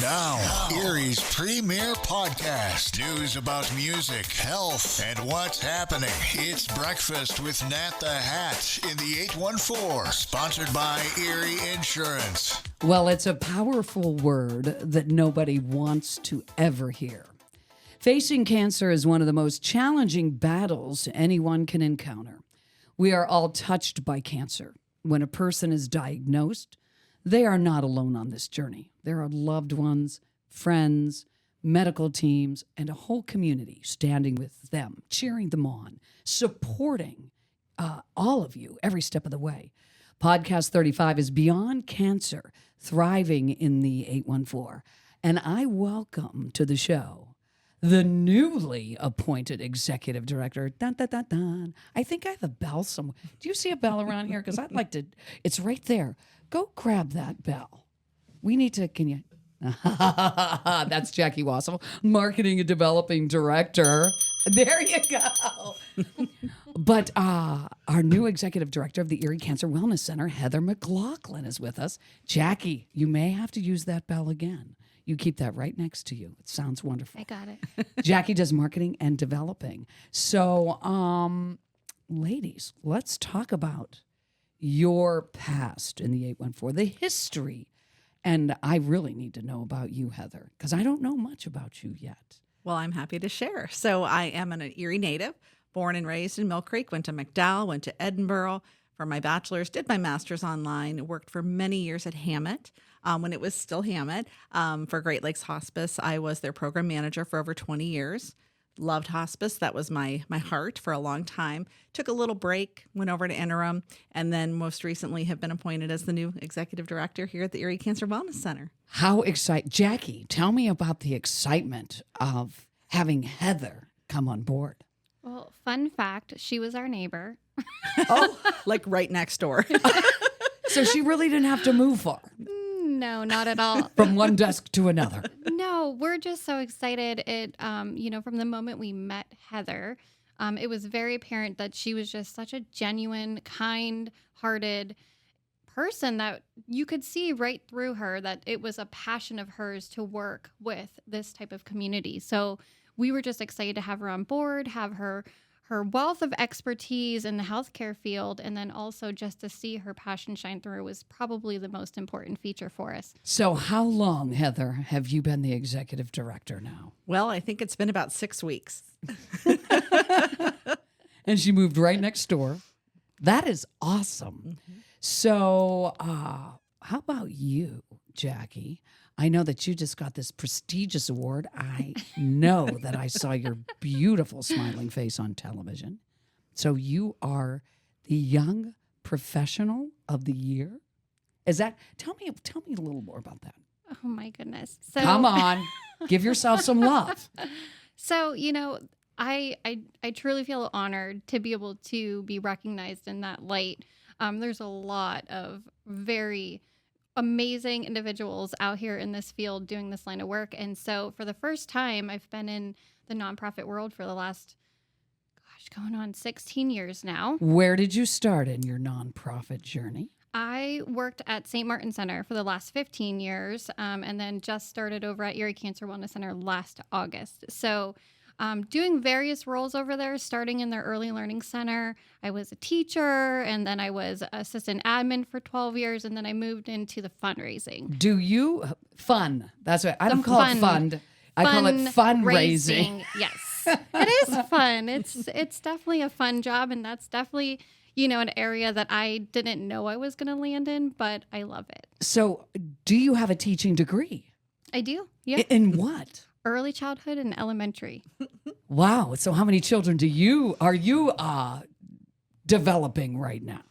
Now, Erie's premier podcast. News about music, health, and what's happening. It's Breakfast with Nat the Hat in the 814. Sponsored by Erie Insurance. Well, it's a powerful word that nobody wants to ever hear. Facing cancer is one of the most challenging battles anyone can encounter. We are all touched by cancer. When a person is diagnosed, they are not alone on this journey. There are loved ones, friends, medical teams, and a whole community standing with them, cheering them on, supporting all of you every step of the way. Podcast 35 is Beyond Cancer, Thriving in the 814. And I welcome to the show the newly appointed executive director. Dun, dun, dun, dun. I think I have a bell somewhere. Do you see a bell around here? Because I'd like to. It's right there. Go grab that bell. We need to. Can you? That's Jackie Wassel, marketing and developing director. There you go. But our new executive director of the Erie Cancer Wellness Center, Heather McLaughlin, is with us. Jackie, you may have to use that bell again. You keep that right next to you. It sounds wonderful. I got it. Jackie does marketing and developing. So, ladies, let's talk about your past in the 814, the history. And I really need to know about you, Heather, because I don't know much about you yet. Well, I'm happy to share. So I am an Erie native, born and raised in Mill Creek, went to McDowell, went to Edinburgh for my bachelor's, did my master's online, worked for many years at Hammett when it was still Hammett for Great Lakes Hospice. I was their program manager for over 20 years. Loved hospice. That was my heart for a long time. Took a little break, went over to interim, and then most recently have been appointed as the new executive director here at the Erie Cancer Wellness Center. How exciting. Jackie, tell me about the excitement of having Heather come on board. Well, fun fact, she was our neighbor. Oh, like right next door. So she really didn't have to move far No, not at all. from one desk to another. No, we're just so excited. From the moment we met Heather, it was very apparent that she was just such a genuine, kind-hearted person that you could see right through her that it was a passion of hers to work with this type of community. So we were just excited to have her on board, have her wealth of expertise in the healthcare field, and then also just to see her passion shine through was probably the most important feature for us. So how long, Heather, have you been the executive director now? Well, I think it's been about 6 weeks. And she moved right next door. That is awesome. Mm-hmm. So how about you, Jackie? I know that you just got this prestigious award. I know that I saw your beautiful smiling face on television. So you are the Young Professional of the Year. Is that? Tell me a little more about that. Oh my goodness! So, Come on, give yourself some love. So I truly feel honored to be able to be recognized in that light. There's a lot of very amazing individuals out here in this field doing this line of work. And so for the first time, I've been in the nonprofit world for the last, going on 16 years now. Where did you start in your nonprofit journey? I worked at St. Martin Center for the last 15 years and then just started over at Erie Cancer Wellness Center last August. So doing various roles over there, starting in their early learning center. I was a teacher, and then I was assistant admin for 12 years, and then I moved into the fundraising. Do you fun? That's right. I don't call it fund. I call it fundraising. Yes, it is fun. It's definitely a fun job, and that's definitely an area that I didn't know I was going to land in, but I love it. So, do you have a teaching degree? I do. Yeah. In what? Early childhood and elementary. Wow. So how many children are you developing right now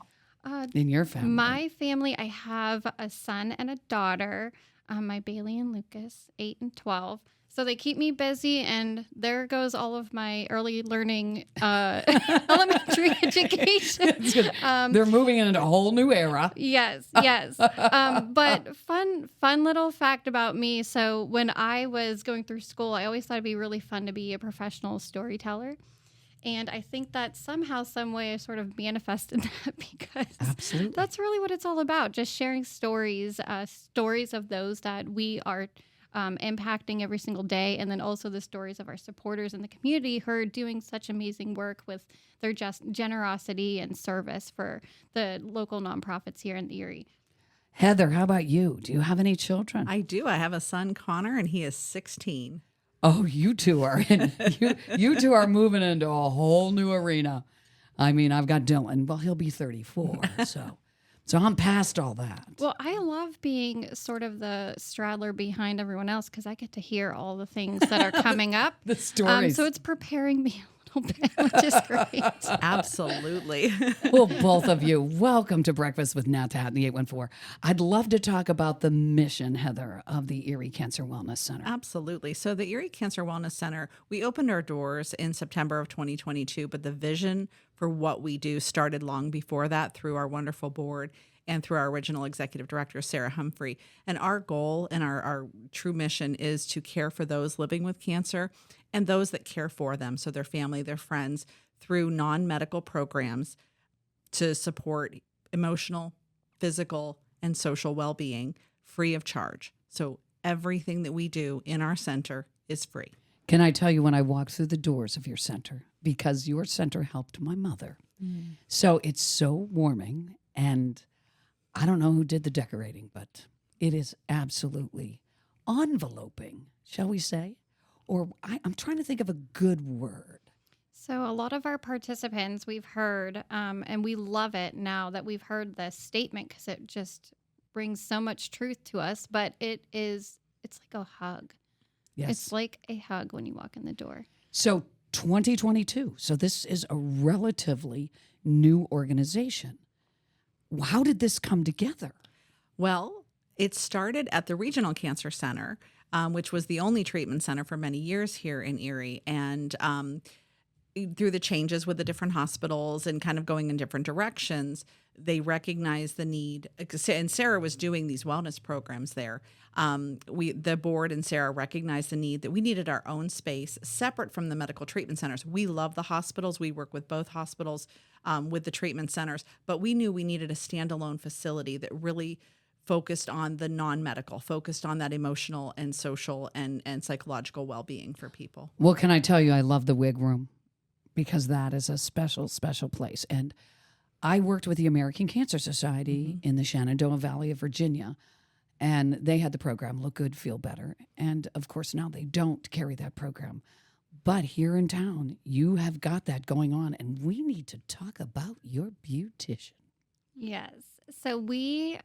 in your family? My family, I have a son and a daughter, my Bailey and Lucas, 8 and 12. So they keep me busy, and there goes all of my early learning elementary education. They're moving into a whole new era. Yes. But fun little fact about me. So when I was going through school, I always thought it'd be really fun to be a professional storyteller. And I think that somehow, some way, I sort of manifested that because Absolutely. That's really what it's all about. Just sharing stories of those that we are impacting every single day. And then also the stories of our supporters in the community who are doing such amazing work with their just generosity and service for the local nonprofits here in the Erie. Heather, how about you? Do you have any children? I do. I have a son, Connor, and he is 16. Oh, you two are you two are moving into a whole new arena. I mean, I've got Dylan. Well, he'll be 34, so I'm past all that. Well, I love being sort of the straddler behind everyone else because I get to hear all the things that are coming up. The stories. So it's preparing me a little bit, which is great. Absolutely. Well, both of you, welcome to Breakfast with Nat Hat in the 814. I'd love to talk about the mission, Heather, of the Erie Cancer Wellness Center. Absolutely. So the Erie Cancer Wellness Center, we opened our doors in September of 2022, but the vision for what we do started long before that through our wonderful board and through our original executive director, Sarah Humphrey. And our goal and our true mission is to care for those living with cancer and those that care for them, so their family, their friends, through non-medical programs to support emotional, physical, and social well-being free of charge. So everything that we do in our center is free. Can I tell you when I walked through the doors of your center, because your center helped my mother. So it's so warming, and I don't know who did the decorating, but it is absolutely enveloping, shall we say? Or I'm trying to think of a good word. So a lot of our participants we've heard, and we love it now that we've heard the statement because it just brings so much truth to us, but it's like a hug. Yes. It's like a hug when you walk in the door. So 2022. So this is a relatively new organization. How did this come together? Well, it started at the Regional Cancer Center, which was the only treatment center for many years here in Erie. And through the changes with the different hospitals and kind of going in different directions, they recognized the need. And Sarah was doing these wellness programs there. The board and Sarah recognized the need that we needed our own space separate from the medical treatment centers. We love the hospitals. We work with both hospitals, with the treatment centers, but we knew we needed a standalone facility that really focused on the non-medical, focused on that emotional and social and psychological well-being for people. Well, can I tell you, I love the Wig Room because that is a special, special place. And I worked with the American Cancer Society in the Shenandoah Valley of Virginia, and they had the program Look Good, Feel Better. And of course, now they don't carry that program. But here in town, you have got that going on, and we need to talk about your beautician. Yes. So we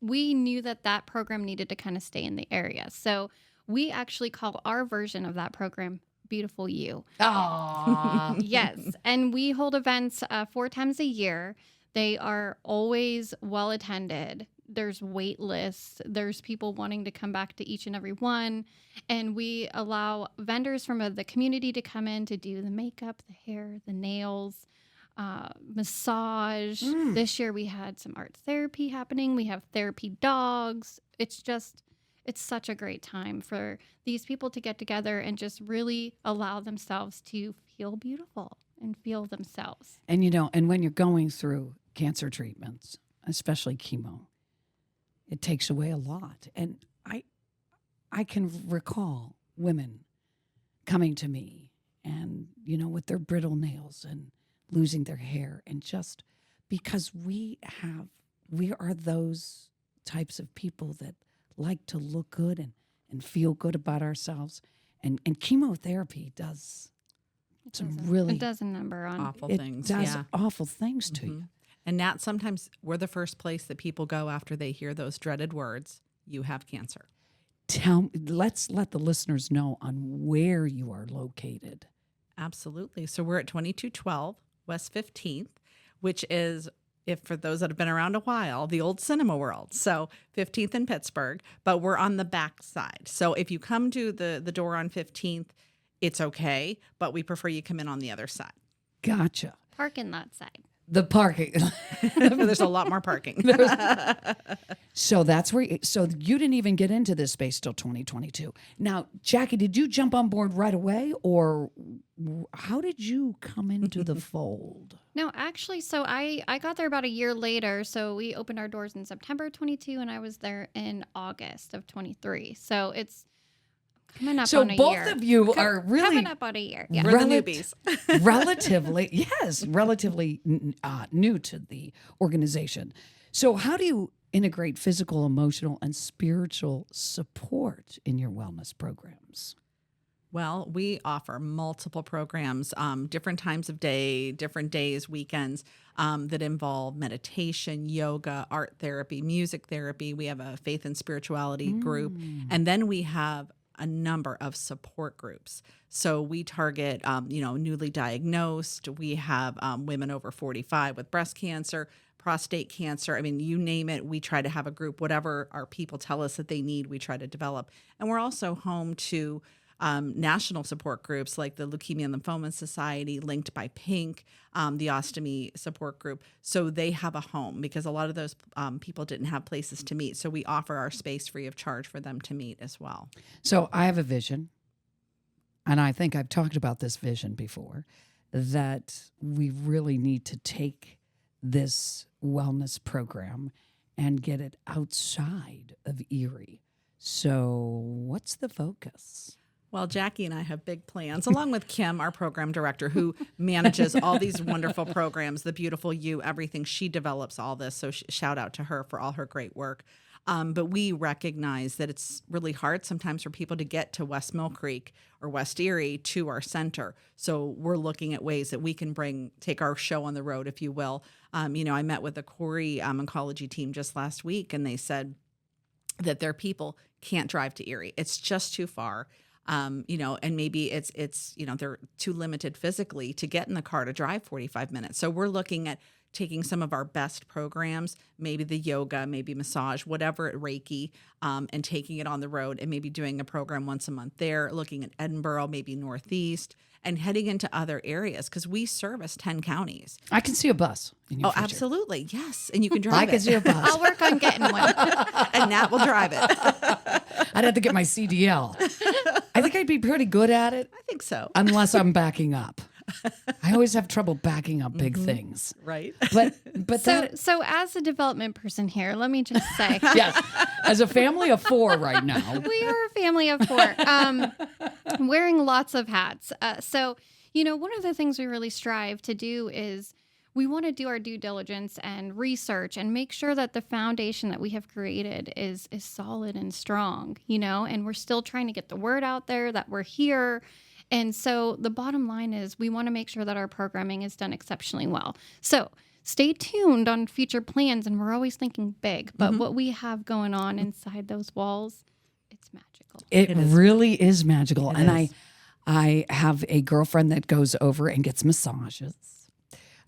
knew that program needed to kind of stay in the area. So we actually call our version of that program Beautiful You. Oh, Yes. And we hold events 4 times a year. They are always well attended. There's wait lists. There's people wanting to come back to each and every one. And we allow vendors from the community to come in to do the makeup, the hair, the nails, massage. This year we had some art therapy happening. We have therapy dogs. It's such a great time for these people to get together and just really allow themselves to feel beautiful and feel themselves. and and when you're going through cancer treatments, especially chemo, it takes away a lot. And I can recall women coming to me and, with their brittle nails and losing their hair, and just because we are those types of people that like to look good and feel good about ourselves. And chemotherapy does It does a number on Awful it things. does Yeah. awful things to you. And Nat, sometimes we're the first place that people go after they hear those dreaded words, you have cancer. Let's let the listeners know on where you are located. Absolutely. So we're at 2212 West 15th, which is, if for those that have been around a while, the old Cinema World. So 15th in Pittsburgh, but we're on the back side. So if you come to the door on 15th, it's okay, but we prefer you come in on the other side. Gotcha. parking lot side. The parking. There's a lot more parking. So that's where. So you didn't even get into this space till 2022. Now, Jackie, did you jump on board right away, or how did you come into the fold? No, actually, so I got there about a year later. So we opened our doors in September 22, and I was there in August of 23. So it's coming up So on a both year. of you are really Coming up on a year. Yeah. We're the newbies. relatively new to the organization. So how do you integrate physical, emotional, and spiritual support in your wellness programs? Well, we offer multiple programs, different times of day, different days, weekends, that involve meditation, yoga, art therapy, music therapy. We have a faith and spirituality group. And then we have a number of support groups. So we target, newly diagnosed. We have women over 45 with breast cancer, prostate cancer. I mean, you name it, we try to have a group. Whatever our people tell us that they need, we try to develop. And we're also home to national support groups like the Leukemia and Lymphoma Society, linked by Pink, the Ostomy Support Group. So they have a home because a lot of those people didn't have places to meet. So we offer our space free of charge for them to meet as well. So I have a vision, and I think I've talked about this vision before, that we really need to take this wellness program and get it outside of Erie. So what's the focus? Well, Jackie and I have big plans, along with Kim, our program director, who manages all these wonderful programs, the Beautiful You, everything. She develops all this. So shout out to her for all her great work. But we recognize that it's really hard sometimes for people to get to West Mill Creek or West Erie to our center. So we're looking at ways that we can take our show on the road, if you will. I met with the Corey oncology team just last week, and they said that their people can't drive to Erie. It's just too far. And maybe it's they're too limited physically to get in the car to drive 45 minutes. So we're looking at taking some of our best programs, maybe the yoga, maybe massage, whatever, Reiki, and taking it on the road and maybe doing a program once a month there, looking at Edinburgh, maybe Northeast, and heading into other areas because we service 10 counties. I can see a bus in your future. Absolutely. Yes. And you can drive I can see a bus. I'll work on getting one. And Nat will drive it. I'd have to get my CDL. I think I'd be pretty good at it. I think so. Unless I'm backing up. I always have trouble backing up big things. Right. But So as a development person here, let me just say. yes, as a family of 4 right now. We are a family of 4, wearing lots of hats. So, one of the things we really strive to do is we want to do our due diligence and research and make sure that the foundation that we have created is solid and strong, and we're still trying to get the word out there that we're here. And so the bottom line is we want to make sure that our programming is done exceptionally well. So stay tuned on future plans, and we're always thinking big, but what we have going on inside those walls, it's magical. It really is magical. It And is. I have a girlfriend that goes over and gets massages.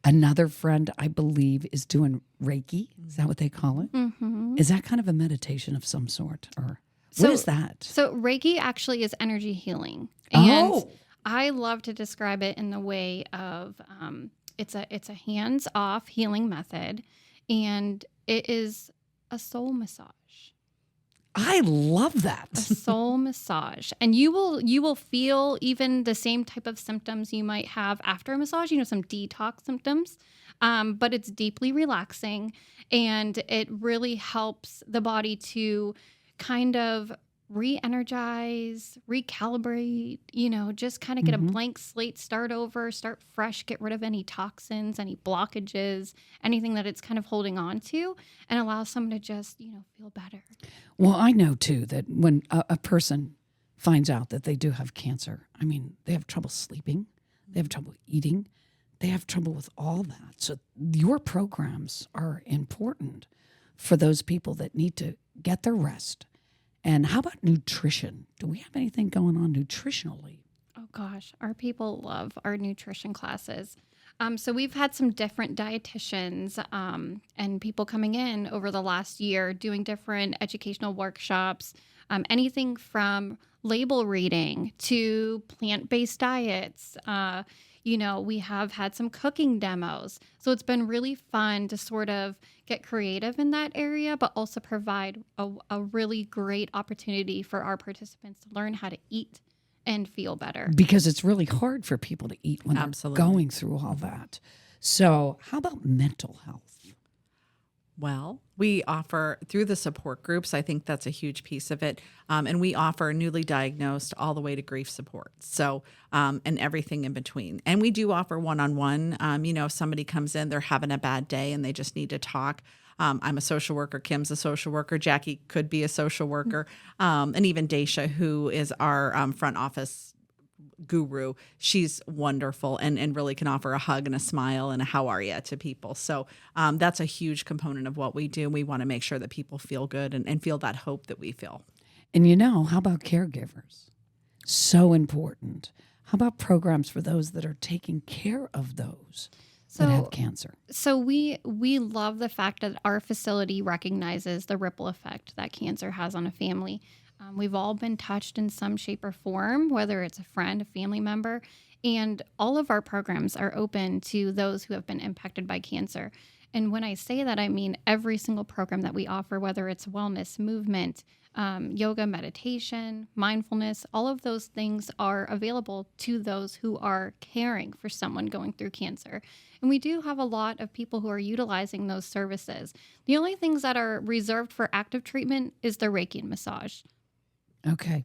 Another friend, I believe, is doing Reiki. Is that what they call it? Mm-hmm. Is that kind of a meditation of some sort? Or what is that? So Reiki actually is energy healing. And Oh. I love to describe it in the way of it's a hands-off healing method, and it is a soul massage. I love that. A soul massage. And you will feel even the same type of symptoms you might have after a massage, some detox symptoms. But it's deeply relaxing, and it really helps the body to kind of re-energize, recalibrate, just kind of get a blank slate, start over, start fresh, get rid of any toxins, any blockages, anything that it's kind of holding on to, and allow someone to just, feel better. Well, I know, too, that when a person finds out that they do have cancer, they have trouble sleeping, they have trouble eating, they have trouble with all that. So your programs are important for those people that need to get their rest. And how about nutrition? Do we have anything going on nutritionally? Oh gosh, our people love our nutrition classes. So we've had some different dietitians and people coming in over the last year doing different educational workshops, anything from label reading to plant-based diets, We have had some cooking demos. So it's been really fun to sort of get creative in that area, but also provide a really great opportunity for our participants to learn how to eat and feel better. Because it's really hard for people to eat when Absolutely. they're going through all that. So how about mental health? Well, we offer through the support groups. I think that's a huge piece of it. And we offer newly diagnosed all the way to grief support. So, and everything in between. And we do offer one-on-one. If somebody comes in, they're having a bad day and they just need to talk. I'm a social worker. Kim's a social worker. Jackie could be a social worker. And even Daisha, who is our front office guru. She's wonderful and really can offer a hug and a smile and a how are you to people. So that's a huge component of what we do. We want to make sure that people feel good and feel that hope that we feel. And how about caregivers? So important. How about programs for those that are taking care of those that have cancer? So we love the fact that our facility recognizes the ripple effect that cancer has on a family. We've all been touched in some shape or form, whether it's a friend, a family member, and all of our programs are open to those who have been impacted by cancer. And when I say that, I mean every single program that we offer, whether it's wellness, movement, yoga, meditation, mindfulness, all of those things are available to those who are caring for someone going through cancer. And we do have a lot of people who are utilizing those services. The only things that are reserved for active treatment is the Reiki and massage. Okay.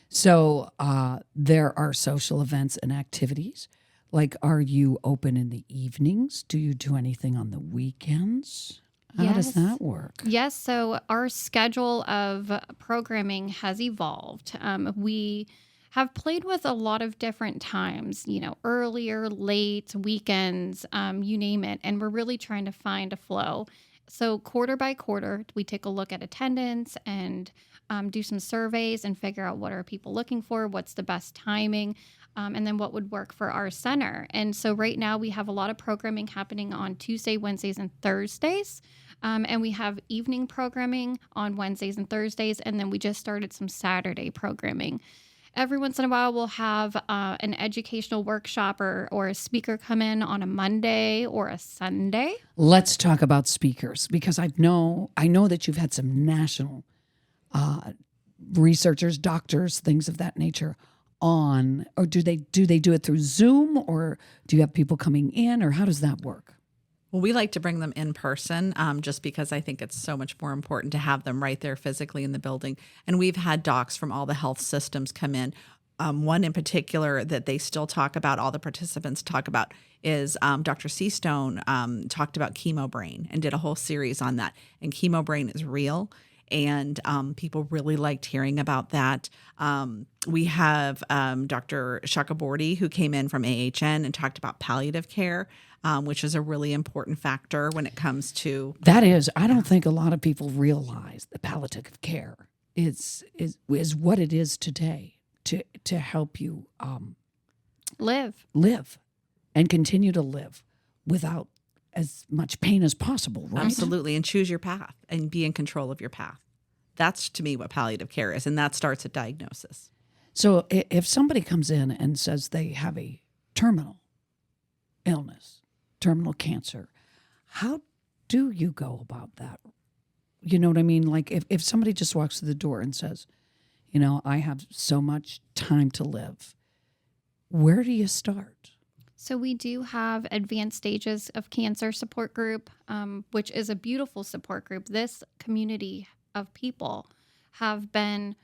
So there are social events and activities. Like, are you open in the evenings? Do you do anything on the weekends? How does that work? Yes. So our schedule of programming has evolved. We have played with a lot of different times, earlier, late, weekends, you name it. And we're really trying to find a flow. So quarter by quarter, we take a look at attendance and do some surveys and figure out what are people looking for, what's the best timing, and then what would work for our center. And so right now we have a lot of programming happening on Tuesday, Wednesdays, and Thursdays. And we have evening programming on Wednesdays and Thursdays. And then we just started some Saturday programming. Every once in a while, we'll have an educational workshop or a speaker come in on a Monday or a Sunday. Let's talk about speakers, because I know that you've had some national researchers, doctors, things of that nature on, or do they do it through Zoom, or do you have people coming in, or how does that work? Well, we like to bring them in person just because I think it's so much more important to have them right there physically in the building. And we've had docs from all the health systems come in. One in particular that they still talk about, all the participants talk about, is Dr. Seastone talked about chemo brain and did a whole series on that. And chemo brain is real. And people really liked hearing about that. We have Dr. Chakraborty, who came in from AHN and talked about palliative care, which is a really important factor when it comes to... That is, I don't think a lot of people realize that palliative care is what it is today to help you live and continue to live without as much pain as possible, right? Absolutely. And choose your path and be in control of your path. That's, to me, what palliative care is. And that starts at diagnosis. So if somebody comes in and says they have a terminal illness, terminal cancer, how do you go about that? You know what I mean? Like if somebody just walks through the door and says, I have so much time to live, where do you start? So we do have advanced stages of cancer support group, which is a beautiful support group. This community of people have been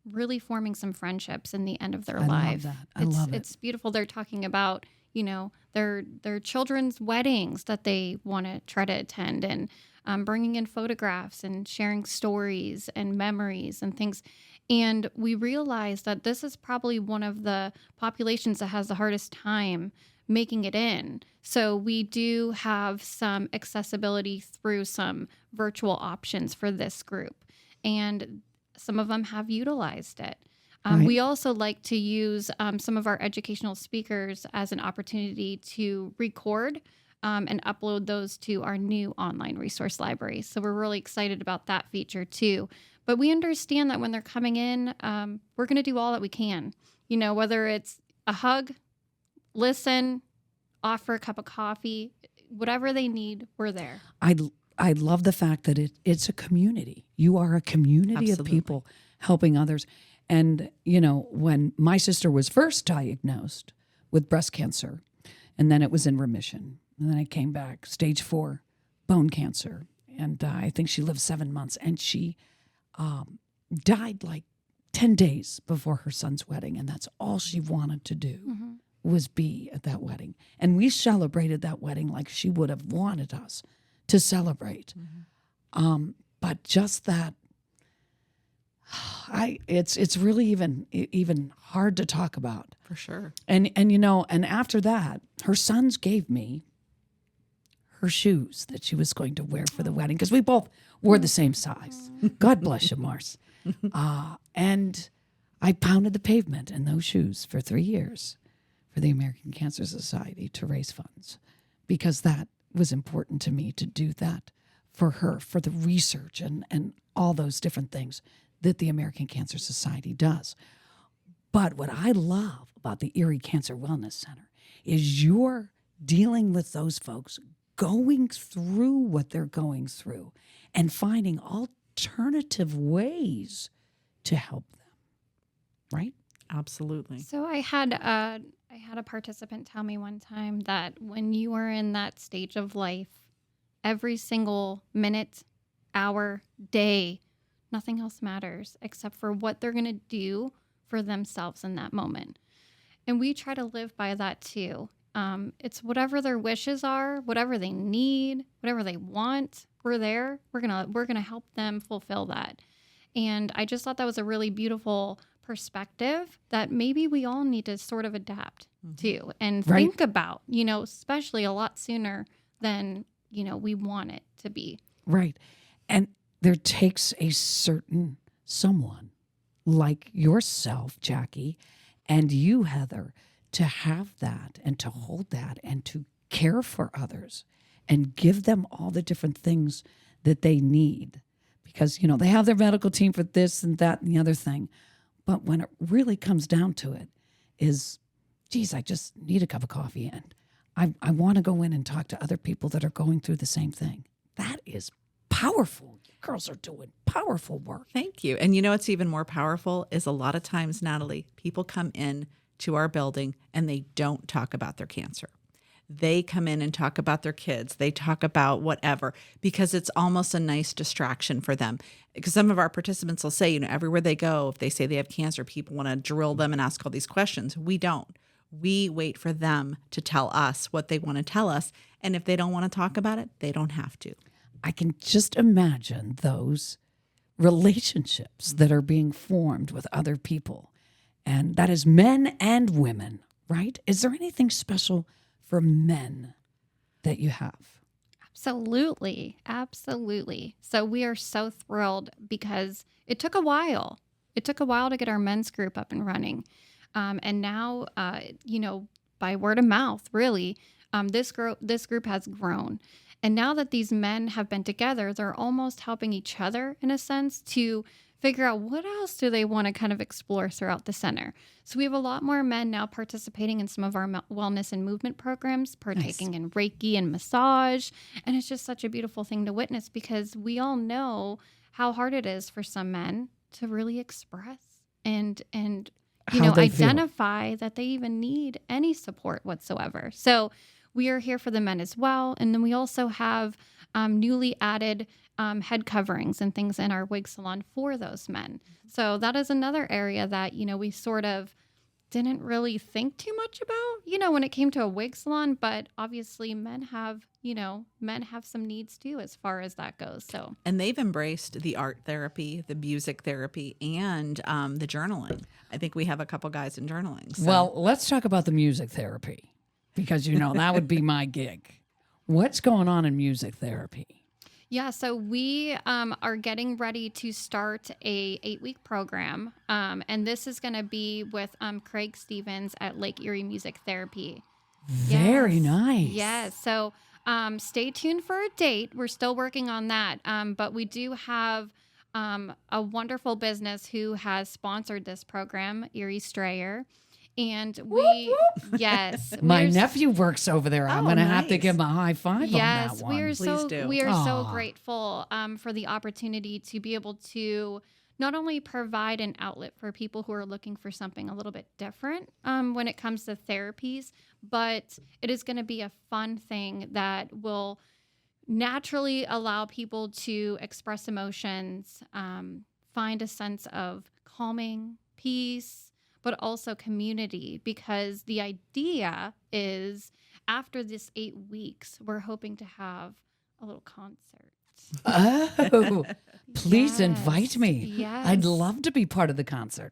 really forming some friendships in the end of their life. I love it. It's beautiful. They're talking about, their children's weddings that they want to try to attend, and bringing in photographs and sharing stories and memories and things. And we realized that this is probably one of the populations that has the hardest time making it in. So we do have some accessibility through some virtual options for this group. And some of them have utilized it. Right. We also like to use some of our educational speakers as an opportunity to record and upload those to our new online resource library. So we're really excited about that feature too. But we understand that when they're coming in, we're going to do all that we can. Whether it's a hug, listen, offer a cup of coffee, whatever they need, we're there. I love the fact that it's a community. You are a community of Absolutely. people helping others. And, when my sister was first diagnosed with breast cancer, and then it was in remission, and then it came back, stage 4 bone cancer. And I think she lived 7 months, and she died like 10 days before her son's wedding. And that's all she wanted to do was be at that wedding. And we celebrated that wedding like she would have wanted us to celebrate. But just that, it's really even hard to talk about. For sure. And after that, her sons gave me her shoes that she was going to wear for the wedding, because we both wore the same size. God bless you, Mars. And I pounded the pavement in those shoes for 3 years for the American Cancer Society to raise funds, because that was important to me to do that for her, for the research and all those different things that the American Cancer Society does. But what I love about the Erie Cancer Wellness Center is you're dealing with those folks going through what they're going through and finding alternative ways to help them, right? Absolutely. So I had a participant tell me one time that when you are in that stage of life, every single minute, hour, day, nothing else matters except for what they're going to do for themselves in that moment. And we try to live by that too. It's whatever their wishes are, whatever they need, whatever they want, we're there. We're gonna help them fulfill that. And I just thought that was a really beautiful perspective that maybe we all need to sort of adapt to and think about, especially a lot sooner than, we want it to be. Right. And there takes a certain someone like yourself, Jackie, and you, Heather, to have that and to hold that and to care for others and give them all the different things that they need. Because, they have their medical team for this and that and the other thing. But when it really comes down to it is, geez, I just need a cup of coffee and I want to go in and talk to other people that are going through the same thing. That is powerful. You girls are doing powerful work. Thank you. And what's even more powerful is a lot of times, Natalie, people come in to our building and they don't talk about their cancer. They come in and talk about their kids. They talk about whatever, because it's almost a nice distraction for them. Because some of our participants will say, everywhere they go, if they say they have cancer, people want to drill them and ask all these questions. We don't. We wait for them to tell us what they want to tell us. And if they don't want to talk about it, they don't have to. I can just imagine those relationships that are being formed with other people. And that is men and women, right? Is there anything special for men that you have? Absolutely. Absolutely. So we are so thrilled because it took a while. It took a while to get our men's group up and running. And now, by word of mouth, really, this group has grown. And now that these men have been together, they're almost helping each other in a sense to figure out what else do they want to kind of explore throughout the center. So we have a lot more men now participating in some of our wellness and movement programs, partaking in Reiki and massage. And it's just such a beautiful thing to witness because we all know how hard it is for some men to really express and identify that they even need any support whatsoever. So we are here for the men as well. And then we also have newly added head coverings and things in our wig salon for those men. So that is another area that, we sort of didn't really think too much about, when it came to a wig salon. But obviously men have some needs too as far as that goes. So And they've embraced the art therapy, the music therapy, and the journaling. I think we have a couple guys in journaling. So. Well, let's talk about the music therapy because, that would be my gig. What's going on in music therapy? Yeah, so we are getting ready to start a 8-week program, and this is going to be with Craig Stevens at Lake Erie Music Therapy. Very nice. Yes, so stay tuned for a date. We're still working on that, but we do have a wonderful business who has sponsored this program, Erie Strayer. And we, yes, My we're s- nephew works over there. I'm Oh, going to have to nice. give him a high five Yes, on that one. we are Please do. we are so Aw. grateful for the opportunity to be able to not only provide an outlet for people who are looking for something a little bit different when it comes to therapies, but it is going to be a fun thing that will naturally allow people to express emotions, find a sense of calming, peace, but also community. Because the idea is after this 8 weeks, we're hoping to have a little concert. Oh, please invite Yes, me. yes. I'd love to be part of the concert.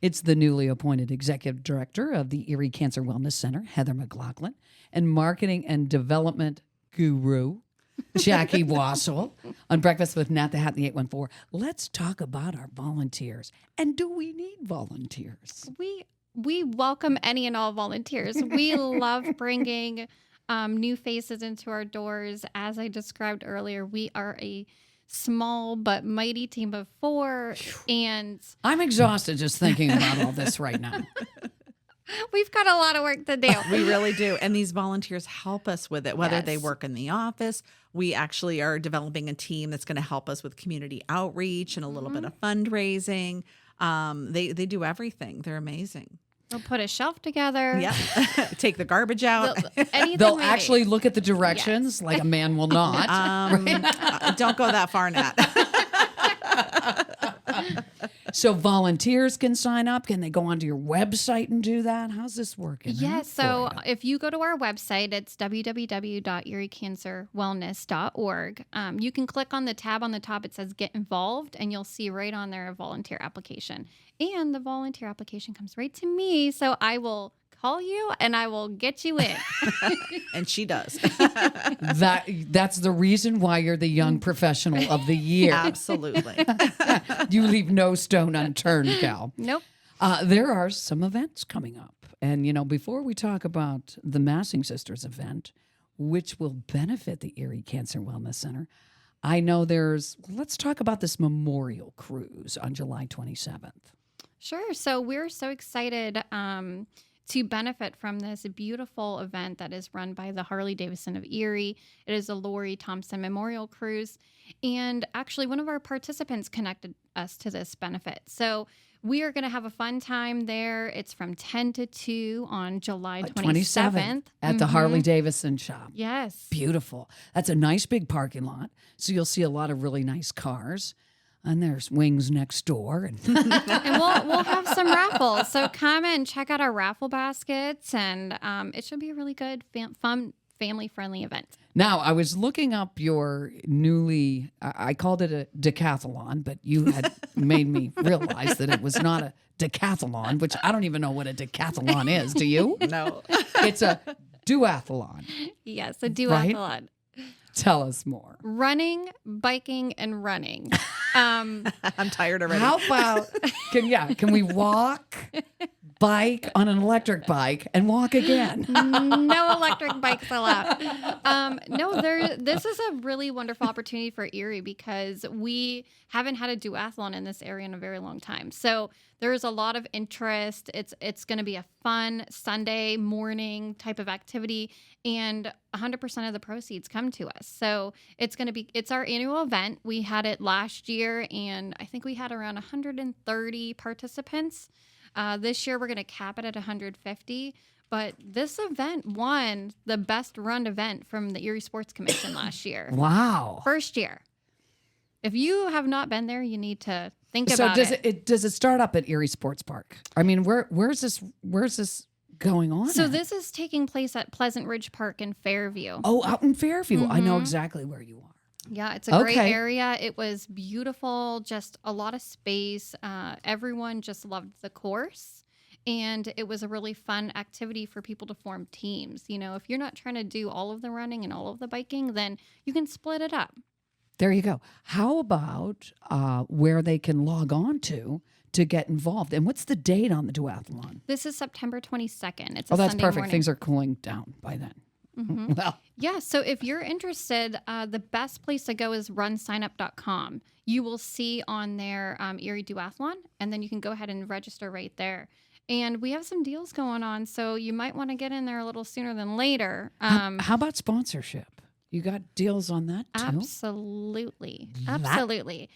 It's the newly appointed executive director of the Erie Cancer Wellness Center, Heather McLaughlin, and marketing and development guru, Jackie Wassel, on Breakfast with Nat the Hat in the 814. Let's talk about our volunteers. And do we need volunteers? We welcome any and all volunteers. We love bringing new faces into our doors. As I described earlier, we are a small but mighty team of 4, and I'm exhausted just thinking about all this right now. we've got a lot of work to do. We really do. And these volunteers help us with it, whether they Yes. work in the office. We actually are developing a team that's going to help us with community outreach and a little bit of fundraising. They do everything. They're amazing. We'll put a shelf together. Yeah. Take the garbage out. Anything They'll we actually need. look at the directions like a man will not. Don't go that far, Nat. So volunteers can sign up. Can they go onto your website and do that? How's this working? Yeah, out so for ya? if you go to our website, it's www.eriecancerwellness.org. You can click on the tab on the top. It says Get Involved, and you'll see right on there a volunteer application. And the volunteer application comes right to me, so I will call you and I will get you in. And she does. That's the reason why you're the young professional of the year. Absolutely. You leave no stone unturned, Cal. Nope. There are some events coming up. And, before we talk about the Massing Sisters event, which will benefit the Erie Cancer Wellness Center, I know let's talk about this memorial cruise on July 27th. Sure. So we're so excited to benefit from this beautiful event that is run by the Harley Davidson of Erie. It is a Lori Thompson Memorial Cruise. And actually, one of our participants connected us to this benefit. So we are going to have a fun time there. It's from 10 to 2 on July 27th. At the Harley Davidson shop. Yes. Beautiful. That's a nice big parking lot. So you'll see a lot of really nice cars. And there's wings next door. And And we'll have some raffles. So come and check out our raffle baskets. And it should be a really good, fun, family-friendly event. now I was looking up your I called it a decathlon, but you had made me realize that it was not a decathlon, which I don't even know what a decathlon is. Do you? No. It's a duathlon. Yes, a duathlon. Tell us more. Running, biking, and running. I'm tired already. How about can we walk, bike on an electric bike, and walk again? No electric bikes allowed. This is a really wonderful opportunity for Erie because we haven't had a duathlon in this area in a very long time. So there's a lot of interest. It's going to be a fun Sunday morning type of activity, and 100% of the proceeds come to us. So it's our annual event. We had it last year, and I think we had around 130 participants. This year, we're going to cap it at 150. But this event won the best run event from the Erie Sports Commission last year. Wow. First year. If you have not been there, you need to think So about it. does it start up at Erie Sports Park? I mean, where's this going on? So at? this is taking place at Pleasant Ridge Park in Fairview. Oh, out in Fairview. I know Mhm. exactly where you are. Yeah, it's a great Okay. area. It was beautiful, just a lot of space. Everyone just loved the course. And it was a really fun activity for people to form teams. If you're not trying to do all of the running and all of the biking, then you can split it up. There you go. How about where they can log on to get involved? And what's the date on the duathlon? This is September 22nd. It's a Oh, that's Sunday perfect. morning. Things are cooling down by then. Mhm. Well, Yeah, so if you're interested, the best place to go is runsignup.com. You will see on there Erie Duathlon, and then you can go ahead and register right there. And we have some deals going on, so you might want to get in there a little sooner than later. How about sponsorship? You got deals on that too? Absolutely. Absolutely.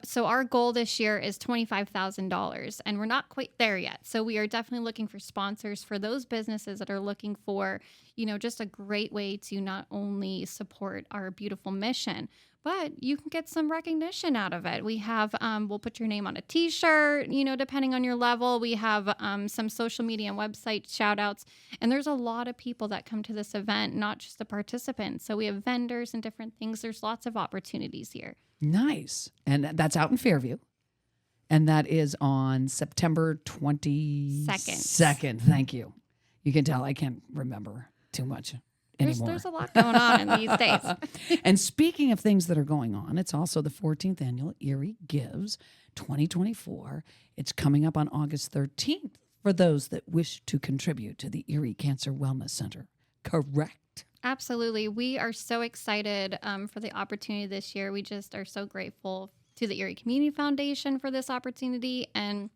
So our goal this year is $25,000, and we're not quite there yet. So we are definitely looking for sponsors for those businesses that are looking for, just a great way to not only support our beautiful mission, but you can get some recognition out of it. We have, we'll put your name on a t-shirt, depending on your level. We have some social media and website shout outs. And there's a lot of people that come to this event, not just the participants. So we have vendors and different things. There's lots of opportunities here. Nice. And that's out in Fairview. And that is on September 22nd. Thank you. You can tell I can't remember too much anymore. There's a lot going on in these days. And speaking of things that are going on, it's also the 14th annual Erie Gives 2024. It's coming up on August 13th for those that wish to contribute to the Erie Cancer Wellness Center. Correct? Absolutely. We are so excited for the opportunity this year. We just are so grateful to the Erie Community Foundation for this opportunity. And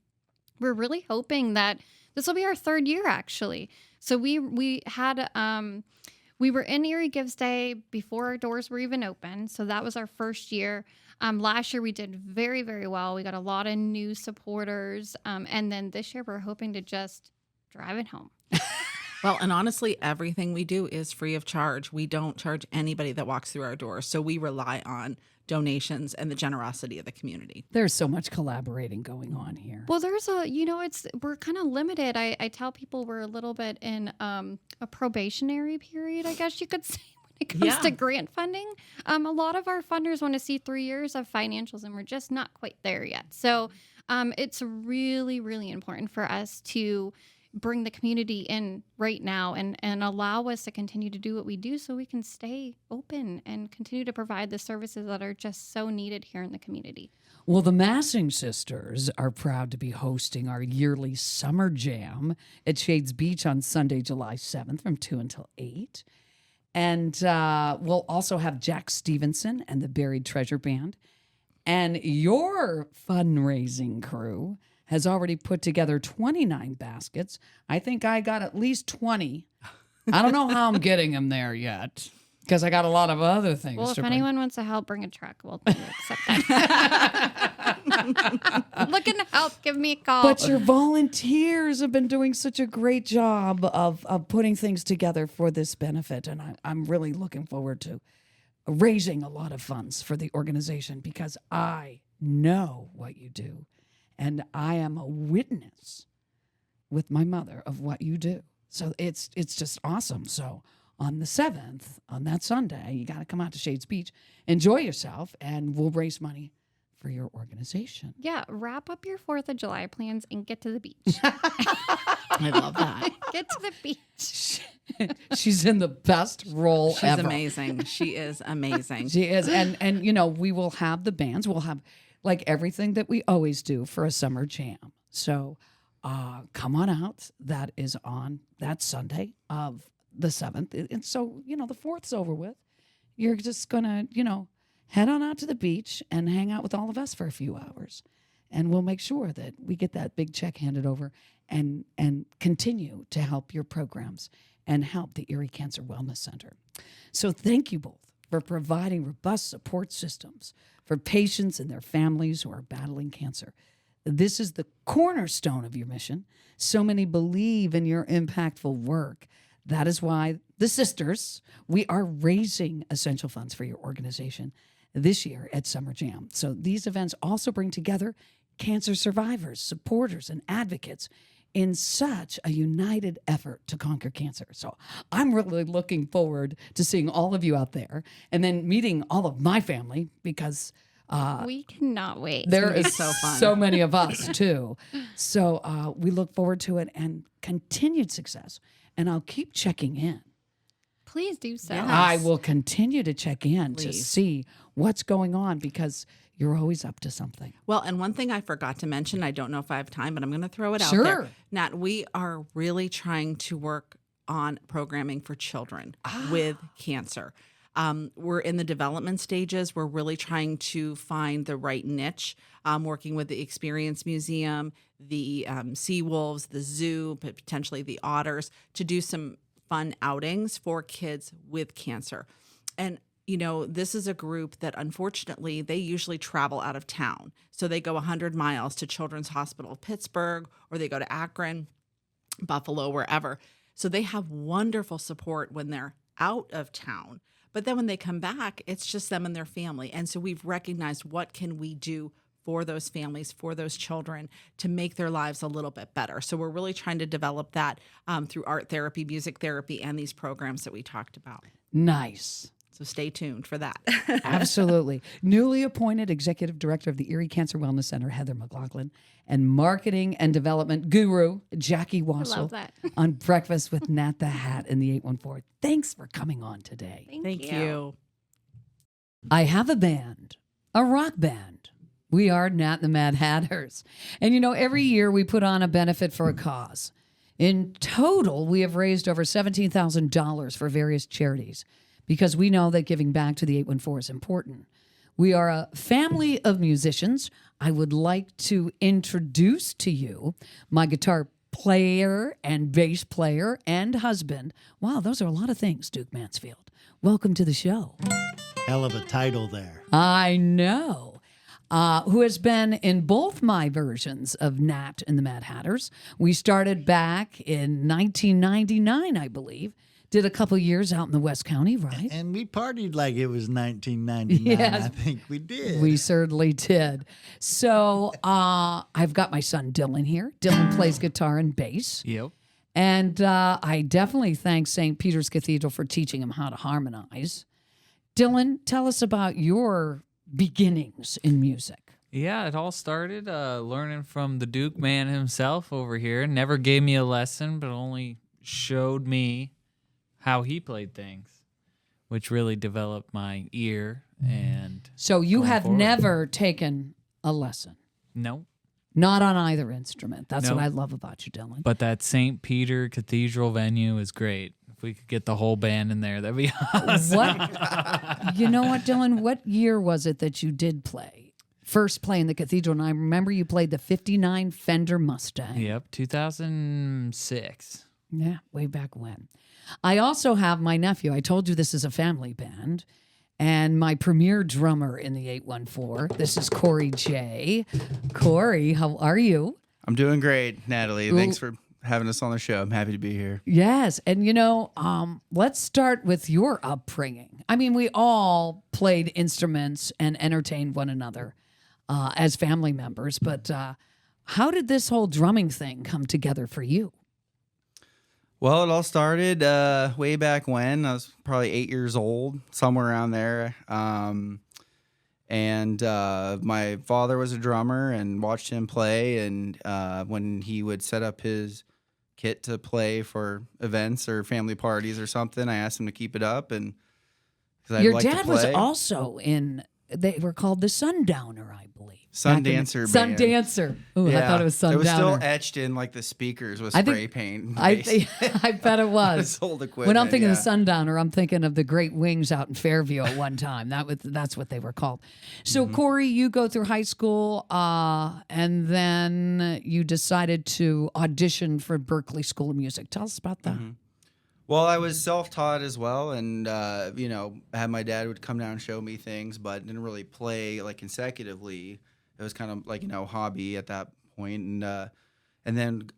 we're really hoping that this will be our third year, actually. So we had... we were in Erie Gives Day before our doors were even open. So that was our first year. Last year we did very, very well. We got a lot of new supporters. And then this year we're hoping to just drive it home. Well, and honestly, everything we do is free of charge. We don't charge anybody that walks through our doors. So we rely on donations and the generosity of the community. There's so much collaborating going on here. Well, there's we're kind of limited. I tell people we're a little bit in a probationary period, I guess you could say, when it comes to grant funding. A lot of our funders want to see 3 years of financials, and we're just not quite there yet. So it's really, really important for us to bring the community in right now and allow us to continue to do what we do so we can stay open and continue to provide the services that are just so needed here in the community. Well, the Massing Sisters are proud to be hosting our yearly Summer Jam at Shades Beach on Sunday, July 7th from 2 until 8. And we'll also have Jack Stevenson and the Buried Treasure Band. And your fundraising crew has already put together 29 baskets. I think I got at least 20. I don't know how I'm getting them there yet because I got a lot of other things. Well, if bring. anyone wants to help, bring a truck. We'll accept that. Looking to help, give me a call. But your volunteers have been doing such a great job of putting things together for this benefit. And I'm really looking forward to raising a lot of funds for the organization because I know what you do. And I am a witness with my mother of what you do. So it's just awesome. So on the 7th, on that Sunday, you got to come out to Shades Beach, enjoy yourself, and we'll raise money for your organization. Yeah, wrap up your 4th of July plans and get to the beach. I love that. Get to the beach. She's in the best role ever. She's amazing. She is amazing. She is. And we will have the bands. We'll have like everything that we always do for a summer jam. So come on out. That is on that Sunday of the 7th. And so, the 4th's over with. You're just going to, head on out to the beach and hang out with all of us for a few hours. And we'll make sure that we get that big check handed over and continue to help your programs and help the Erie Cancer Wellness Center. So thank you both for providing robust support systems for patients and their families who are battling cancer. This is the cornerstone of your mission. So many believe in your impactful work. That is why the sisters, we are raising essential funds for your organization this year at Summer Jam. So these events also bring together cancer survivors, supporters, and advocates in such a united effort to conquer cancer. So I'm really looking forward to seeing all of you out there and then meeting all of my family because we cannot wait. There is so fun. So many of us too. So we look forward to it and continued success. And I'll keep checking in. Please do so. Yes. I will continue to check in to Please. see what's going on because you're always up to something. Well, and one thing I forgot to mention, I don't know if I have time, but I'm going to throw it out Sure. there. Nat, we are really trying to work on programming for children with cancer. We're in the development stages. We're really trying to find the right niche, working with the Experience Museum, the sea wolves, the zoo, potentially the otters, to do some fun outings for kids with cancer. And this is a group that unfortunately they usually travel out of town. So they go 100 miles to Children's Hospital of Pittsburgh, or they go to Akron, Buffalo, wherever. So they have wonderful support when they're out of town. But then when they come back, it's just them and their family. And so we've recognized, what can we do for those families, for those children, to make their lives a little bit better. So we're really trying to develop that through art therapy, music therapy, and these programs that we talked about. Nice. So stay tuned for that. Absolutely. Newly appointed Executive Director of the Erie Cancer Wellness Center, Heather McLaughlin, and Marketing and Development Guru, Jackie Wassel, love that. on Breakfast with Nat the Hat in the 814. Thanks for coming on today. Thank you. I have a band, a rock band. We are Nat the Mad Hatters. And every year we put on a benefit for a cause. In total, we have raised over $17,000 for various charities, because we know that giving back to the 814 is important. We are a family of musicians. I would like to introduce to you my guitar player and bass player and husband. Wow, those are a lot of things, Duke Mansfield. Welcome to the show. Hell of a title there. I know. Who has been in both my versions of Nat and the Mad Hatters. We started back in 1999, I believe. Did a couple years out in the West County, right? And we partied like it was 1999. Yes. I think we did. We certainly did. So I've got my son Dylan here. Dylan plays guitar and bass. Yep. And I definitely thank St. Peter's Cathedral for teaching him how to harmonize. Dylan, tell us about your beginnings in music. Yeah, it all started learning from the Duke man himself over here. Never gave me a lesson, but only showed me how he played things, which really developed my ear. And So you going have forward. never taken a lesson? No, Not on either instrument. That's No. what I love about you, Dylan. but that St. Peter Cathedral venue is great. If we could get the whole band in there, that'd be awesome. What? You know what, Dylan? What year was it that you did play? First play in the cathedral, and I remember you played the 59 Fender Mustang. Yep, 2006. Yeah, way back when. I also have my nephew. I told you this is a family band. And my premier drummer in the 814. This is Corey J. Corey, how are you? I'm doing great, Natalie. Thanks for having us on the show. I'm happy to be here. Yes. And, let's start with your upbringing. I mean, we all played instruments and entertained one another as family members. But how did this whole drumming thing come together for you? Well, it all started way back when. I was probably 8 years old, somewhere around there. And my father was a drummer and watched him play. And when he would set up his kit to play for events or family parties or something, I asked him to keep it up. And 'cause I'd Your like to dad was play. also they were called the Sundowner, I believe. Sundancer band. Sundancer. Ooh, I thought it was Sundowner. It was still etched in like the speakers with I spray think- paint. I bet it was. It's old equipment. When I'm thinking yeah. of Sundowner, I'm thinking of the Great Wings out in Fairview at one time. That's what they were called. So, Corey, you go through high school, and then you decided to audition for Berklee School of Music. Tell us about that. Well, I was self-taught as well, and I had my dad would come down and show me things, but didn't really play like consecutively. It was kind of like hobby at that point, and then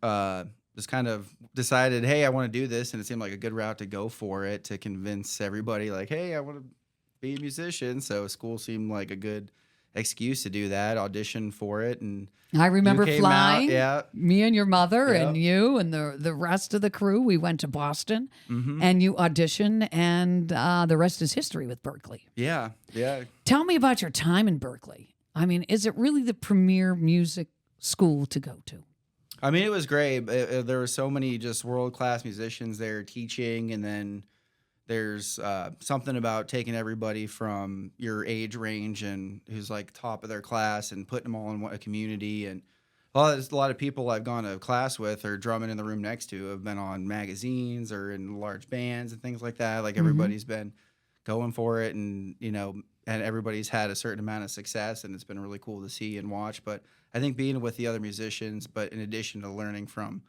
just kind of decided, hey, I want to do this, and it seemed like a good route to go for it to convince everybody, like, hey, I want to be a musician. So school seemed like a good excuse to do that. Audition for it, and I remember you came flying. out, yeah. Me and your mother Yep. and you and the rest of the crew. We went to Boston, Mm-hmm. and you auditioned, and the rest is history with Berklee. Yeah. Tell me about your time in Berklee. I mean, is it really the premier music school to go to? I mean, it was great. There were so many just world-class musicians there teaching, and then there's something about taking everybody from your age range and who's like top of their class and putting them all in a community. And a lot of people I've gone to class with or drumming in the room next to have been on magazines or in large bands and things like that. Like everybody's been going for it, and and everybody's had a certain amount of success, and it's been really cool to see and watch. But I think being with the other musicians, but in addition to learning from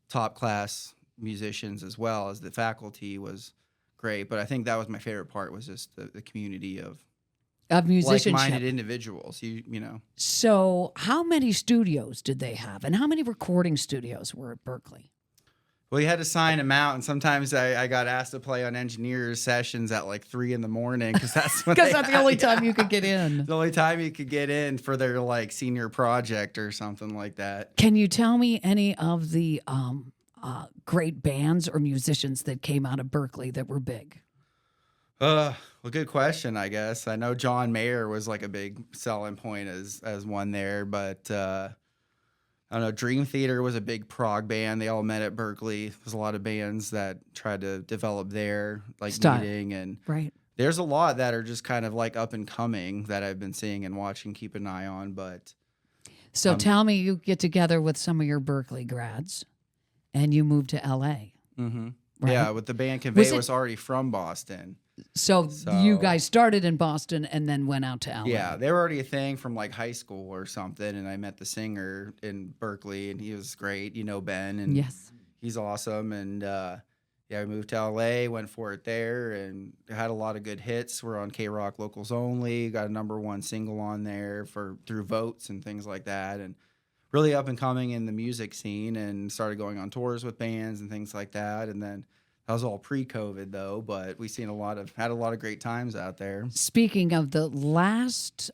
top class musicians as well as the faculty, was great. But I think that was my favorite part, was just the community of musicianship. like-minded individuals. You know. So how many studios did they have, and how many recording studios were at Berkeley? Well, you had to sign them out, and sometimes I got asked to play on engineers sessions at like 3 a.m. because that's when Because that's the only time you could get in. the only time you could get in for their like senior project or something like that. Can you tell me any of the great bands or musicians that came out of Berkeley that were big? Well, good question, I guess. I know John Mayer was like a big selling point as one there, but I don't know. Dream Theater was a big prog band. They all met at Berkeley. There's a lot of bands that tried to develop their like Style. meeting, and Right. there's a lot that are just kind of like up and coming that I've been seeing and watching, keep an eye on. But So tell me, you get together with some of your Berkeley grads, and you move to L.A. Right? yeah, with the band Convey Was was, it- already from Boston. So So- you guys started in Boston and then went out to L.A. Yeah, they were already a thing from like high school or something, and I met the singer in Berkeley, and he was great. You know Ben, and Yes. he's awesome. And yeah, we moved to LA, went for it there, and had a lot of good hits. We're on K-Rock Locals Only, got a #1 single on there through votes and things like that, and really up and coming in the music scene, and started going on tours with bands and things like that. And then that was all pre-COVID though, but we had a lot of great times out there. Speaking of the last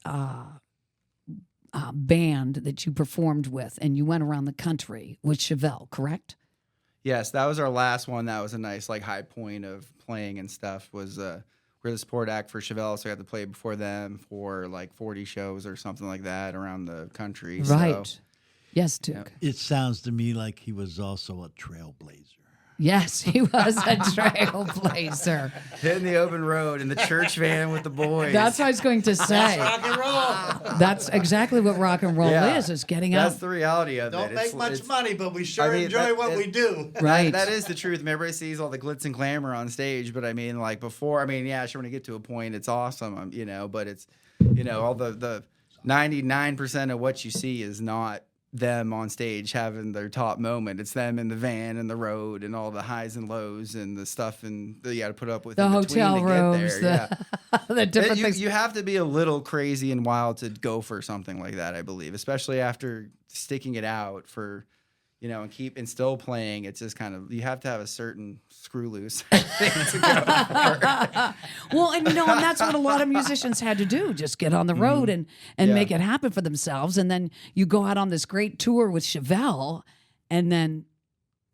band that you performed with and you went around the country was Chevelle, correct? Yes, that was our last one. That was a nice like high point of playing and stuff. Was we're the support act for Chevelle, so I got to play before them for like 40 shows or something like that around the country. Right. So, Yes, Duke. It sounds to me like he was also a trailblazer. Yes, he was a trailblazer. hitting the open road in the church van with the boys. That's what I was going to say. Rock and roll. That's exactly what rock and roll Yeah. is getting That's out. the reality of Don't it. make much It's- money, but we sure I mean, enjoy that- what we do. Right. That is the truth. Everybody sees all the glitz and glamour on stage, but I mean, like before, yeah, sure, when you get to a point, it's awesome, but it's, all the 99% of what you see is not them on stage having their top moment. It's them in the van and the road and all the highs and lows and the stuff and that you got to put up with The in between hotel to get rooms, there. Yeah. the different You, things. you have to be a little crazy and wild to go for something like that, I believe, especially after sticking it out for, and still playing. It's just kind of, you have to have a certain screw loose thing to go for. Well, and that's what a lot of musicians had to do, just get on the road and Yeah. make it happen for themselves. And then you go out on this great tour with Chevelle, and then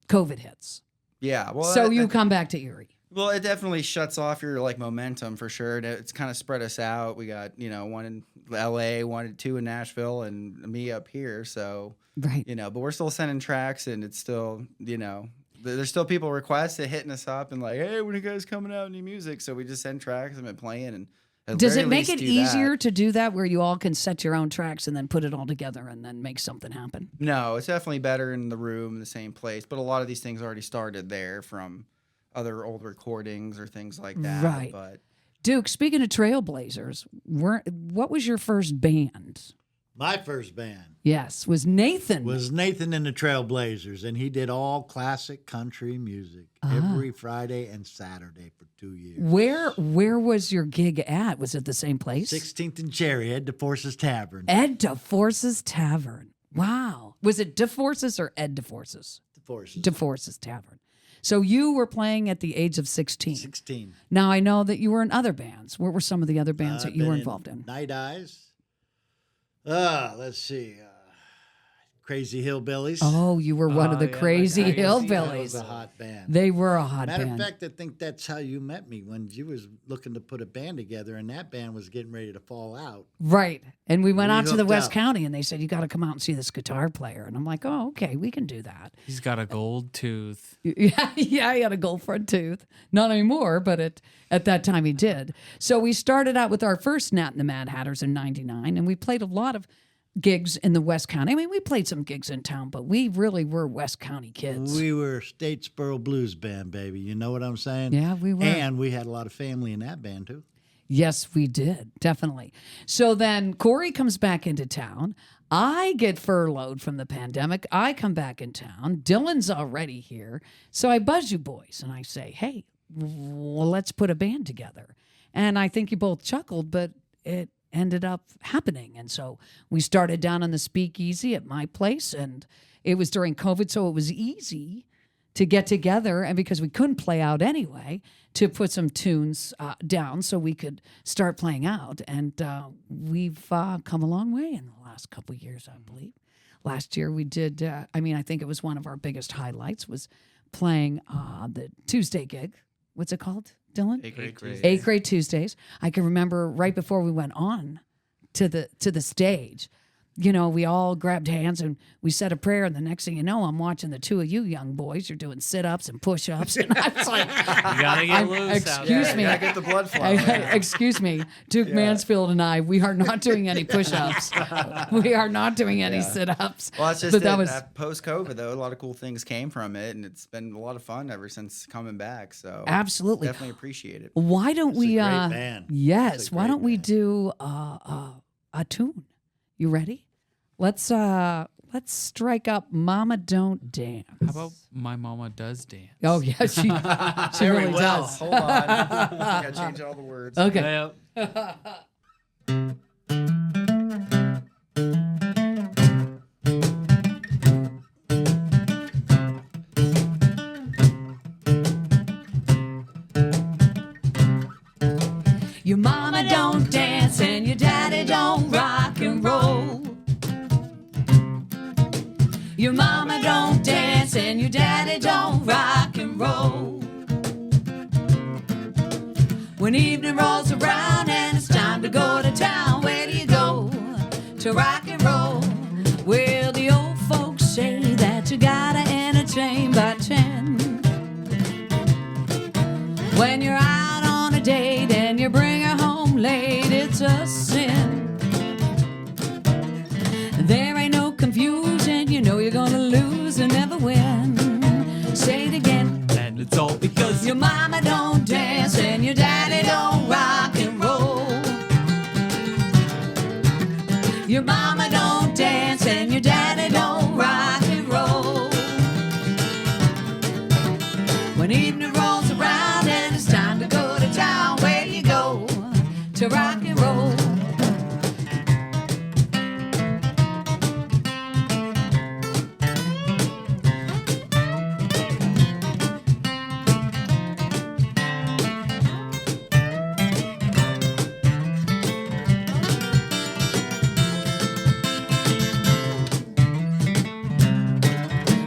COVID hits. Yeah. Well, So you come back to Erie. Well, it definitely shuts off your like momentum for sure. And it's kind of spread us out. We got, one in LA, 2 in Nashville, and me up here. So, Right. but we're still sending tracks, and it's still, there's still people requesting, hitting us up and like, hey, when are you guys coming out with new music? So we just send tracks and been playing. And at Does very it make least it do easier that. to do that where you all can set your own tracks and then put it all together and then make something happen? No, it's definitely better in the room, in the same place. But a lot of these things already started there from other old recordings or things like that. Right. But Duke, speaking of Trailblazers, what was your first band? My first band Yes, was Nathan. was Nathan and the Trailblazers, and he did all classic country music every Friday and Saturday for 2 years. Where was your gig at? Was it the same place? 16th and Cherry, Ed DeForce's Tavern. Ed DeForce's Tavern. Wow. Was it DeForce's or Ed DeForce's? DeForce's. DeForce's Tavern. So you were playing at the age of 16. 16. Now I know that you were in other bands. What were some of the other bands that you Been were involved in? Night Eyes. Let's see. Crazy Hillbillies. Oh, you were one of the yeah, the Crazy Crazy That was Hillbillies. a hot band. They were a hot Matter band. of fact, I think that's how you met me when you was looking to put a band together, and that band was getting ready to fall out. Right. And we went We out to the hooked West up. County and they said, you got to come out and see this guitar player. And I'm like, oh, okay, we can do that. He's got a gold tooth. Yeah, he had a gold front tooth. Not anymore, but at that time he did. So we started out with our first Nat and the Mad Hatters in '99, and we played a lot of gigs in the West County. I mean, we played some gigs in town, but we really were West County kids. We were Statesboro Blues Band, baby. You know what I'm saying? Yeah, we were. And we had a lot of family in that band, too. Yes, we did. Definitely. So then Corey comes back into town. I get furloughed from the pandemic. I come back in town. Dylan's already here. So I buzz you boys and I say, hey, well, let's put a band together. And I think you both chuckled, but it ended up happening. And so we started down on the speakeasy at my place, and it was during COVID, so it was easy to get together, and because we couldn't play out anyway, to put some tunes down so we could start playing out. And we've come a long way in the last couple of years, I believe. Last year we did, I think it was one of our biggest highlights was playing the Tuesday gig. What's it called, Dylan? Eighth Grade Tuesdays. I can remember right before we went on to the stage, you know, we all grabbed hands and we said a prayer, and the next thing you know, I'm watching the two of you young boys. You're doing sit-ups and push-ups, and I was like, You gotta get loose out there. excuse me. Gotta get the blood flowing. Excuse me, Duke Mansfield and I, we are not doing any push-ups. We are not doing any sit-ups. Well, that's just But it. that was Post-COVID, though, a lot of cool things came from it, and it's been a lot of fun ever since coming back. So absolutely. definitely appreciate it. Why don't It's we? a great band. Yes. It's a Why great don't we band. do a tune? You ready? Let's strike up "Mama Don't Dance." How about My Mama Does Dance? Oh yeah, she Very really well. does. Hold on. I gotta change all the words. Okay. Your mama don't dance and your daddy don't rock and roll. Your mama don't dance and your daddy don't rock and roll. When evening rolls around and it's time to go to town, where do you go to rock and roll? Well, the old folks say that you gotta entertain by 10. When you're out on a date and you bring her home late, it's a sin. There ain't no confusion, you know you're gonna lose and never win. Say it again. And it's all because Your mama don't dance and your daddy don't rock and roll. Your mama don't dance and your daddy don't rock and roll. When evening rolls around and it's time to go to town, where you go to rock and roll?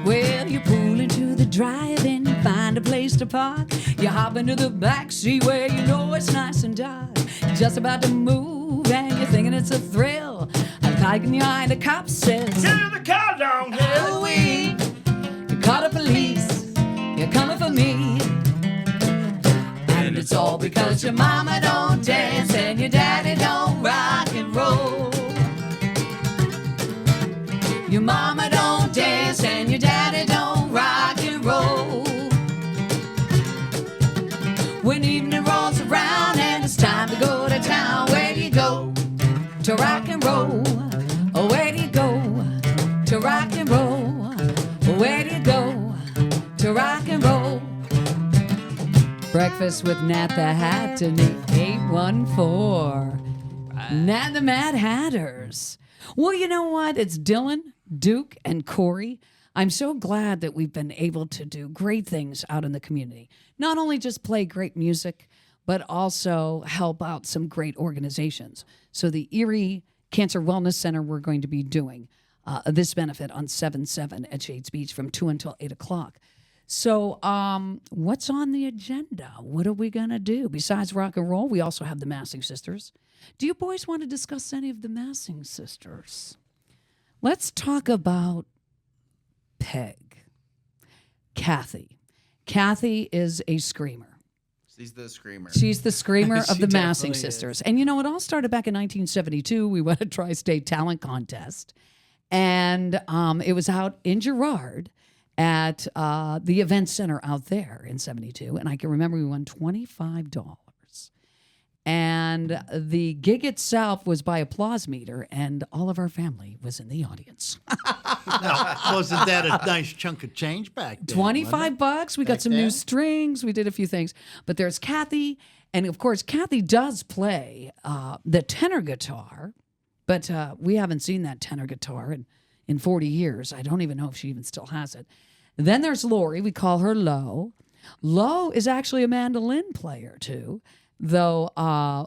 Well, you pull into the drive-in, you find a place to park. You hop into the back seat where you know it's nice and dark. You're just about to move and you're thinking it's a thrill. A pike in your eye, the cop says, Get the car down here. "Ooh-wee, you call the police, you're coming for me." And it's all because your mama don't dance and your daddy don't rock and roll. Your mama don't dance and your daddy don't rock and roll. When evening rolls around and it's time to go to town, where do you go to rock and roll? Oh, where do you go to rock and roll? Oh, where do you go to rock and roll? Breakfast with Nat the Hat in the 814. Nat the Mad Hatters. Well, you know what? It's Dylan, Duke, and Corey. I'm so glad that we've been able to do great things out in the community. Not only just play great music, but also help out some great organizations. So the Erie Cancer Wellness Center, we're going to be doing this benefit on 7/7 at Shades Beach from 2 until 8 o'clock. So what's on the agenda? What are we going to do? Besides rock and roll, we also have the Massing Sisters. Do you boys want to discuss any of the Massing Sisters? Let's talk about Peg. Kathy. Kathy is a screamer. She's the screamer. She's the screamer of She the Massing definitely is. Sisters. And it all started back in 1972. We won a tri-state talent contest. And it was out in Girard at the event center out there in 72. And I can remember we won $25. And the gig itself was by applause meter, and all of our family was in the audience. Now, wasn't that a nice chunk of change back then? $25. We got Back some new then? strings. We did a few things. But there's Kathy. And of course, Kathy does play the tenor guitar. But we haven't seen that tenor guitar in 40 years. I don't even know if she even still has it. Then there's Lori. We call her Lo. Lo is actually a mandolin player, too. Though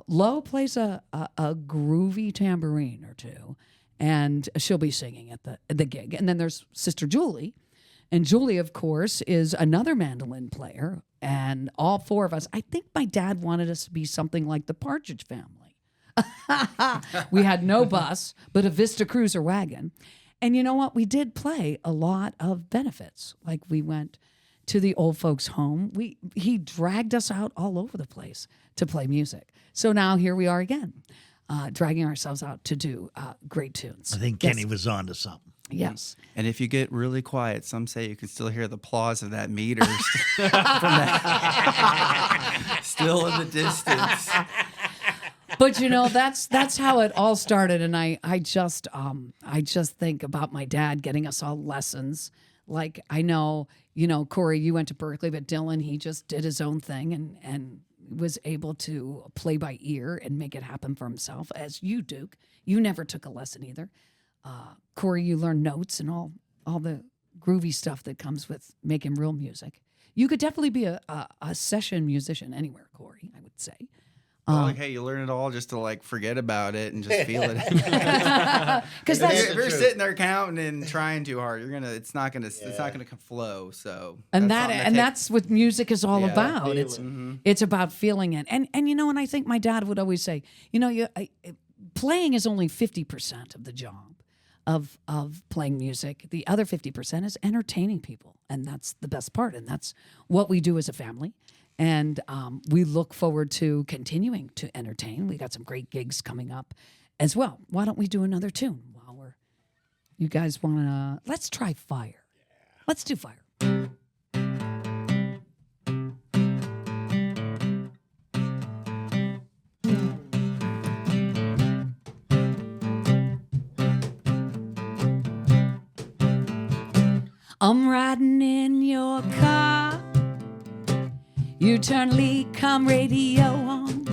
Lo plays a groovy tambourine or two. And she'll be singing at the gig. And then there's Sister Julie. And Julie, of course, is another mandolin player. And all four of us, I think my dad wanted us to be something like the Partridge Family. We had no bus, but a Vista Cruiser wagon. And you know what? We did play a lot of benefits. Like we went to the old folks' home. He dragged us out all over the place to play music. So now here we are again, dragging ourselves out to do great tunes. I think Kenny was on to something. Yes. And if you get really quiet, some say you can still hear the applause of that meter from that. Still in the distance. But that's how it all started, and I just think about my dad getting us all lessons. Like I know, Corey, you went to Berkeley, but Dylan, he just did his own thing and was able to play by ear and make it happen for himself. As you, Duke, you never took a lesson either. Corey, you learned notes and all the groovy stuff that comes with making real music. You could definitely be a session musician anywhere, Corey, I would say. Hey, you learn it all just to forget about it and just feel it. Because if you're sitting there counting and trying too hard, it's not gonna flow. So that's what music is all about. Feel It's about feeling it, and and I think my dad would always say, playing is only 50% of the job of playing music. The other 50% is entertaining people, and that's the best part, and that's what we do as a family. And we look forward to continuing to entertain. We got some great gigs coming up as well. Why don't we do another tune while you guys want to? Let's try Fire. Yeah. Let's do Fire. I'm riding in your car. You turn LECOM radio on.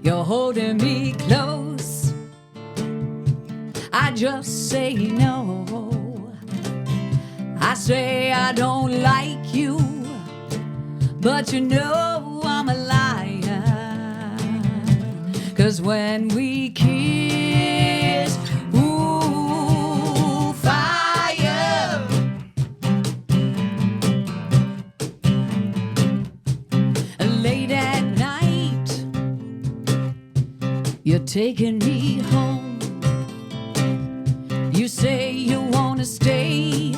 You're holding me close. I just say no. I say I don't like you, but I'm a liar. 'Cause when we kiss, ooh, fire. Late at night, you're taking me home. You say you wanna stay.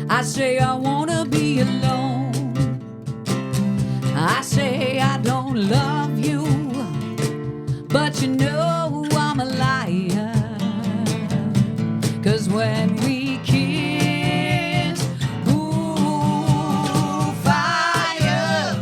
I say I wanna be alone. I say I don't love you, but I'm a liar. 'Cause when we kiss, ooh, fire.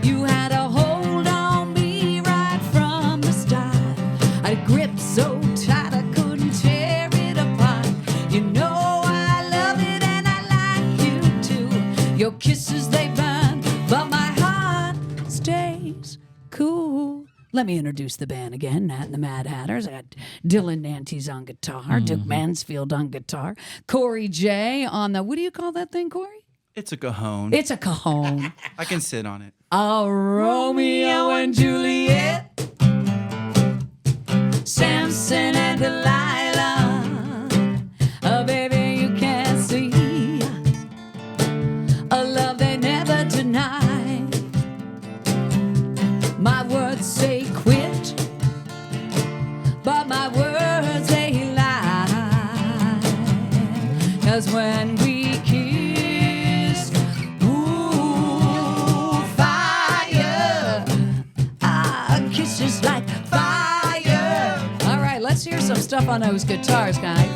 You had a hold on me right from the start. A grip so tight I couldn't tear it apart. I love it and I like you too. Your kisses, they burn, but my heart stays cool. Let me introduce the band again. Nat and the Mad Hatters. I got Dylan Nantes on guitar, Duke Mansfield on guitar, Corey J on the, what do you call that thing, Corey? It's a cajon. It's a cajon. I can sit on it. Romeo and Juliet, Samson and Delilah. Oh, baby, you can't see a love they never deny. My words say quit, but my words they lie. 'Cause when we kiss, ooh, fire. Kisses like fire. All right, let's hear some stuff on those guitars, guys.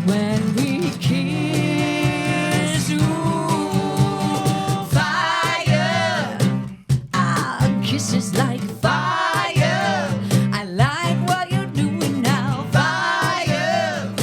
When we kiss, ooh, fire. Kisses like fire. I like what you're doing now, fire.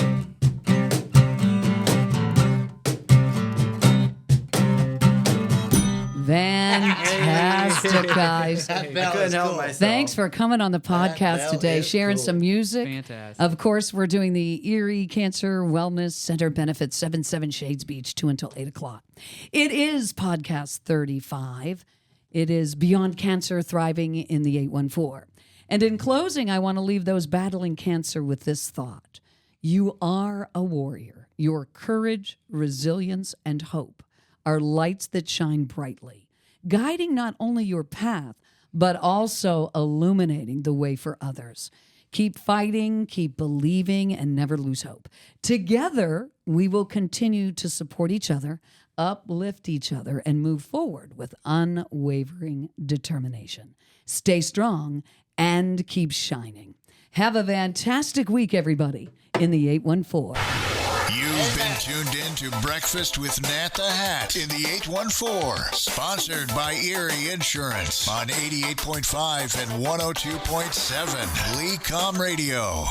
Fantastic, guys. I couldn't help myself. Thanks for coming on the podcast bell today, is sharing cool. some music. Fantastic. Of course, we're doing the Erie Cancer Wellness Center benefits, 77 Shades Beach, 2 until 8 o'clock. It is podcast 35. It is Beyond Cancer, Thriving in the 814. And in closing, I want to leave those battling cancer with this thought. You are a warrior. Your courage, resilience, and hope are lights that shine brightly, guiding not only your path, but also illuminating the way for others. Keep fighting, keep believing, and never lose hope. Together, we will continue to support each other, uplift each other, and move forward with unwavering determination. Stay strong and keep shining. Have a fantastic week, everybody, in the 814. You've been tuned in to Breakfast with Nat the Hat in the 814, sponsored by Erie Insurance on 88.5 and 102.7 LECOM Radio.